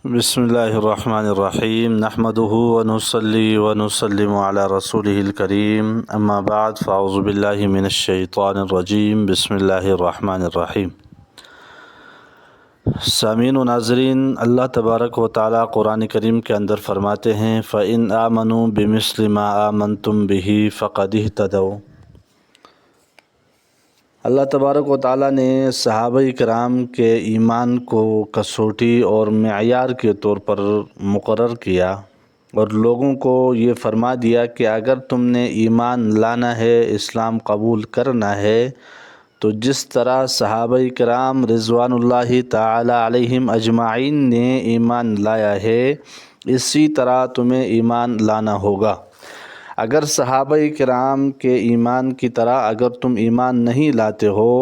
بسم اللہ الرحمن الرحیم نحمدہ ونصلی ونسلم علی رسولہ الکریم اما بعد فاعوذ باللہ من الشیطان الرجیم بسم اللہ الرحمن الرحیم۔ سامعین و ناظرین، اللہ تبارک و تعالی قرآن کریم کے اندر فرماتے ہیں فَإِنْ آمَنُوا بِمِثْلِ مَا آمَنْتُمْ بِهِ فَقَدِ اهْتَدَوْا۔ اللہ تبارک و تعالیٰ نے صحابہ کرام کے ایمان کو کسوٹی اور معیار کے طور پر مقرر کیا اور لوگوں کو یہ فرما دیا کہ اگر تم نے ایمان لانا ہے، اسلام قبول کرنا ہے، تو جس طرح صحابہ کرام رضوان اللہ تعالی علیہم اجمعین نے ایمان لایا ہے، اسی طرح تمہیں ایمان لانا ہوگا۔ اگر صحابہ کرام کے ایمان کی طرح اگر تم ایمان نہیں لاتے ہو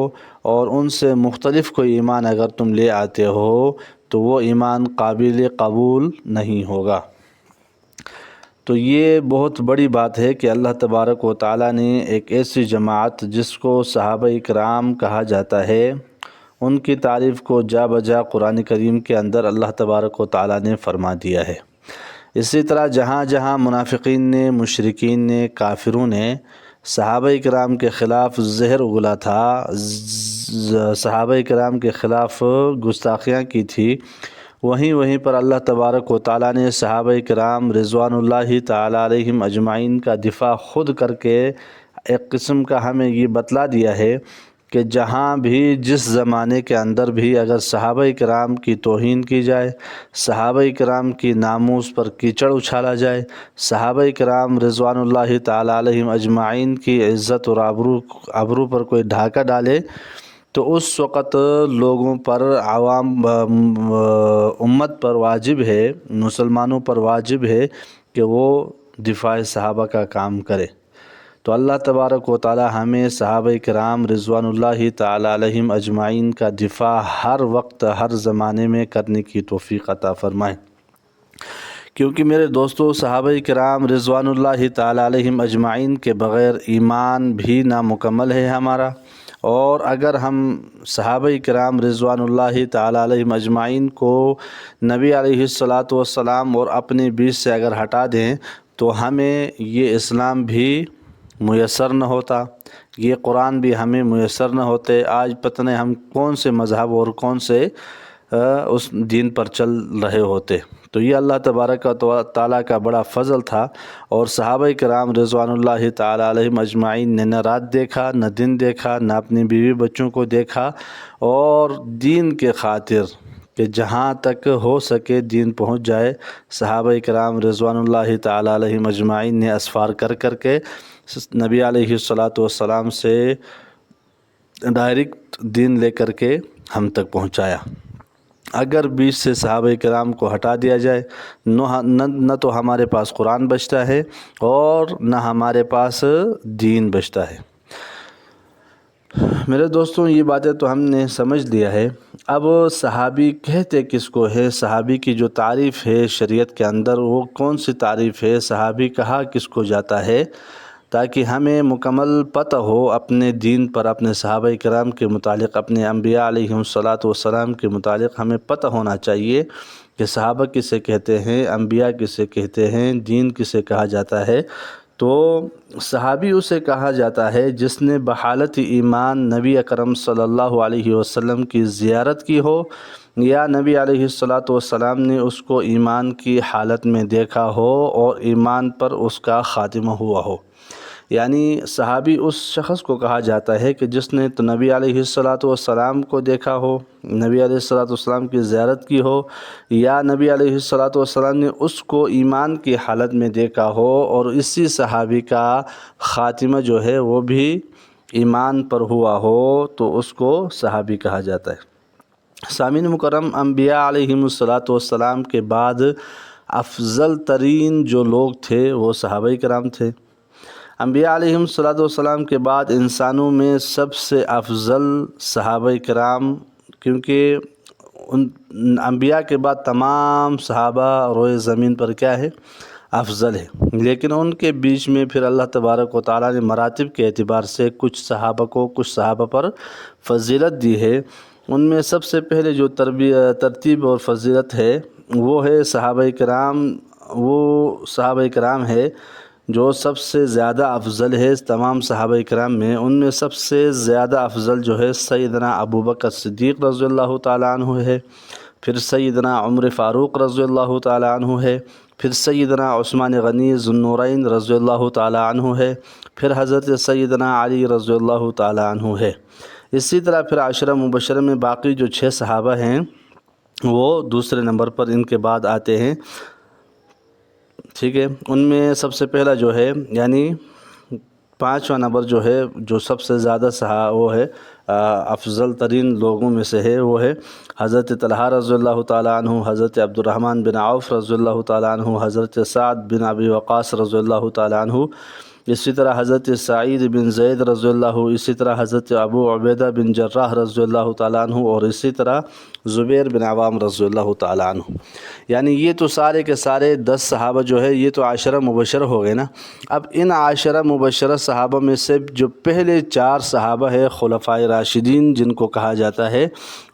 اور ان سے مختلف کوئی ایمان اگر تم لے آتے ہو تو وہ ایمان قابل قبول نہیں ہوگا۔ تو یہ بہت بڑی بات ہے کہ اللہ تبارک و تعالیٰ نے ایک ایسی جماعت جس کو صحابہ کرام کہا جاتا ہے، ان کی تعریف کو جا بجا قرآن کریم کے اندر اللہ تبارک و تعالیٰ نے فرما دیا ہے۔ اسی طرح جہاں جہاں منافقین نے، مشرکین نے، کافروں نے صحابہ کرام کے خلاف زہر اگلا تھا، صحابہ کرام کے خلاف گستاخیاں کی تھی، وہیں پر اللہ تبارک و تعالیٰ نے صحابہ کرام رضوان اللہ تعالی علیہم اجمعین کا دفاع خود کر کے ایک قسم کا ہمیں یہ بتلا دیا ہے کہ جہاں بھی جس زمانے کے اندر بھی اگر صحابہ کرام کی توہین کی جائے، صحابہ کرام کی ناموس پر کیچڑ اچھالا جائے، صحابہ کرام رضوان اللہ تعالی علیہم اجمعین کی عزت اور آبرو پر کوئی ڈھاکہ ڈالے، تو اس وقت لوگوں پر، عوام امت پر واجب ہے، مسلمانوں پر واجب ہے کہ وہ دفاع صحابہ کا کام کرے۔ تو اللہ تبارک و تعالی ہمیں صحابہ کرام رضوان اللہ تعالی علیہم اجمعین کا دفاع ہر وقت ہر زمانے میں کرنے کی توفیق عطا فرمائے، کیونکہ میرے دوستو صحابہ کرام رضوان اللہ تعالی علیہم اجمعین کے بغیر ایمان بھی نامکمل ہے ہمارا، اور اگر ہم صحابہ کرام رضوان اللہ تعالی علیہم اجمعین کو نبی علیہ الصلاۃ والسلام اور اپنے بیچ سے اگر ہٹا دیں تو ہمیں یہ اسلام بھی میسر نہ ہوتا، یہ قرآن بھی ہمیں میسر نہ ہوتے۔ آج پتہ نہیں ہم کون سے مذہب اور کون سے اس دین پر چل رہے ہوتے۔ تو یہ اللہ تبارک و تعالیٰ کا بڑا فضل تھا، اور صحابہ کرام رضوان اللہ تعالی علیہم اجمعین نے نہ رات دیکھا، نہ دن دیکھا، نہ اپنی بیوی بچوں کو دیکھا، اور دین کے خاطر کہ جہاں تک ہو سکے دین پہنچ جائے، صحابہ کرام رضوان اللہ تعالی علیہم اجمعین نے اسفار کر کے نبی علیہ الصلاۃ والسلام سے ڈائریکٹ دین لے کر کے ہم تک پہنچایا۔ اگر بیچ سے صحابہ کرام کو ہٹا دیا جائے، نہ تو ہمارے پاس قرآن بچتا ہے اور نہ ہمارے پاس دین بچتا ہے۔ میرے دوستوں، یہ باتیں تو ہم نے سمجھ لیا ہے۔ اب صحابی کہتے کس کو ہے، صحابی کی جو تعریف ہے شریعت کے اندر وہ کون سی تعریف ہے، صحابی کہا کس کو جاتا ہے، تاکہ ہمیں مکمل پتہ ہو اپنے دین پر، اپنے صحابہ کرام کے متعلق، اپنے انبیاء علیہم الصلاۃ والسلام کے متعلق ہمیں پتہ ہونا چاہیے کہ صحابہ کسے کہتے ہیں، انبیاء کسے کہتے ہیں، دین کسے کہا جاتا ہے۔ تو صحابی اسے کہا جاتا ہے جس نے بحالت ایمان نبی اکرم صلی اللہ علیہ وسلم کی زیارت کی ہو، یا نبی علیہ الصلاۃ والسلام نے اس کو ایمان کی حالت میں دیکھا ہو اور ایمان پر اس کا خاتمہ ہوا ہو۔ یعنی صحابی اس شخص کو کہا جاتا ہے کہ جس نے تو نبی علیہ الصلاۃ والسلام کو دیکھا ہو، نبی علیہ الصلاۃ والسلام کی زیارت کی ہو، یا نبی علیہ الصلاۃ والسلام نے اس کو ایمان کی حالت میں دیکھا ہو، اور اسی صحابی کا خاتمہ جو ہے وہ بھی ایمان پر ہوا ہو، تو اس کو صحابی کہا جاتا ہے۔ سامعین مکرم، انبیاء علیہم الصلاۃ والسلام کے بعد افضل ترین جو لوگ تھے وہ صحابہ کرام تھے۔ انبیاء علیہم الصلاۃ والسلام کے بعد انسانوں میں سب سے افضل صحابہ کرام، کیونکہ ان انبیاء کے بعد تمام صحابہ روئے زمین پر کیا ہے، افضل ہے، لیکن ان کے بیچ میں پھر اللہ تبارک و تعالیٰ نے مراتب کے اعتبار سے کچھ صحابہ پر فضیلت دی ہے۔ ان میں سب سے پہلے جو ترتیب اور فضیلت ہے وہ ہے صحابہ کرام ہے جو سب سے زیادہ افضل ہے تمام صحابہ کرام میں. ان میں سب سے زیادہ افضل جو ہے سیدنا ابوبکر صدیق رضی اللہ تعالیٰ عنہ ہے، پھر سیدنا عمر فاروق رضی اللہ تعالیٰ عنہ ہے، پھر سیدنا عثمان غنی ذو النورین رضی اللہ تعالیٰ عنہ ہے، پھر حضرت سیدنا علی رضی اللہ تعالیٰ عنہ ہے. اسی طرح پھر عشرہ مبشرہ میں باقی جو 6 صحابہ ہیں وہ دوسرے نمبر پر ان کے بعد آتے ہیں. ٹھیک ہے، ان میں سب سے پہلا جو ہے یعنی 5واں نمبر جو ہے جو سب سے زیادہ وہ ہے افضل ترین لوگوں میں سے ہے، وہ ہے حضرت طلحہ رضی اللہ تعالیٰ عنہ، حضرت عبد الرحمن بن عوف رضی اللہ تعالیٰ عنہ، حضرت سعد بن ابی وقاص رضی اللہ تعالیٰ عنہ، اسی طرح حضرت سعید بن زید رضی اللہ، اسی طرح حضرت ابو عبیدہ بن جراح رضی اللہ تعالیٰ عنہ، اور اسی طرح زبیر بن عوام رضی اللہ تعالیٰ عنہ. یعنی یہ تو سارے کے سارے 10 صحابہ جو ہے یہ تو عشرہ مبشرہ ہو گئے نا. اب ان عشرہ مبشرہ صحابہ میں سے جو پہلے 4 صحابہ ہے خلفائے راشدین جن کو کہا جاتا ہے،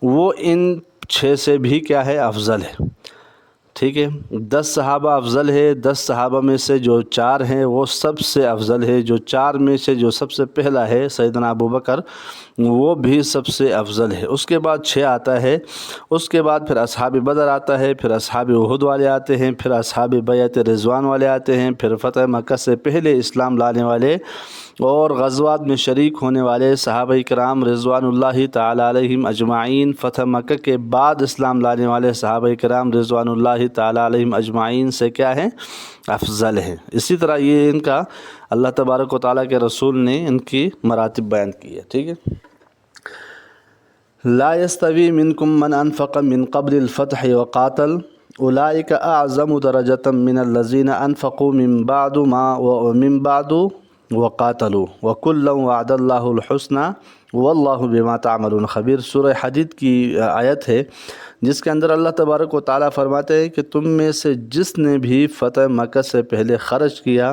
وہ ان 6 سے بھی کیا ہے افضل ہے. ٹھیک ہے، 10 صحابہ افضل ہے، 10 صحابہ میں سے جو 4 ہیں وہ سب سے افضل ہے. جو 4 میں سے جو سب سے پہلا ہے سیدنا ابوبکر، وہ بھی سب سے افضل ہے. اس کے بعد 6 آتا ہے، اس کے بعد پھر اصحاب بدر آتا ہے، پھر اصحاب احد والے آتے ہیں، پھر اصحاب بیعت رضوان والے آتے ہیں، پھر فتح مکہ سے پہلے اسلام لانے والے اور غزوات میں شریک ہونے والے صحابہ کرام رضوان اللہ تعالیٰ علیہم اجمعین. فتح مکہ کے بعد اسلام لانے والے صحابہ کرام رضوان اللہ تعالیٰ علیہم اجمعین سے کیا ہیں افضل ہیں. اسی طرح یہ ان کا اللہ تبارک و تعالیٰ کے رسول نے ان کی مراتب بیان کی ہے. ٹھیک ہے، لا يستوي منكم من انفق من قبل الفتح وقاتل اولئك اعظم درجة من الذين انفقوا من بعد وقاتلوا وكلا وعد الله الحسنى واللہ بما تعملون خبیر. سورہ حدید کی آیت ہے جس کے اندر اللہ تبارک و تعالیٰ فرماتے ہیں کہ تم میں سے جس نے بھی فتح مکہ سے پہلے خرچ کیا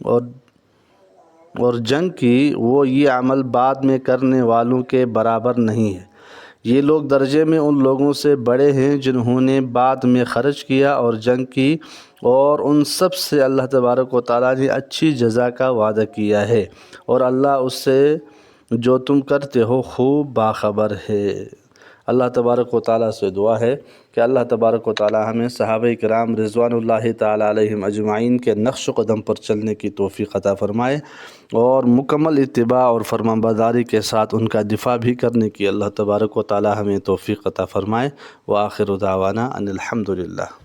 اور جنگ کی، وہ یہ عمل بعد میں کرنے والوں کے برابر نہیں ہے. یہ لوگ درجے میں ان لوگوں سے بڑے ہیں جنہوں نے بعد میں خرچ کیا اور جنگ کی، اور ان سب سے اللہ تبارک و تعالیٰ نے اچھی جزا کا وعدہ کیا ہے، اور اللہ اس سے جو تم کرتے ہو خوب باخبر ہے. اللہ تبارک و تعالیٰ سے دعا ہے کہ اللہ تبارک و تعالیٰ ہمیں صحابہ کرام رضوان اللہ تعالیٰ علیہم اجمعین کے نقش و قدم پر چلنے کی توفیق عطا فرمائے، اور مکمل اتباع اور فرمانبرداری کے ساتھ ان کا دفاع بھی کرنے کی اللہ تبارک و تعالیٰ ہمیں توفیق عطا فرمائے. وآخر دعوانا ان الحمد للہ.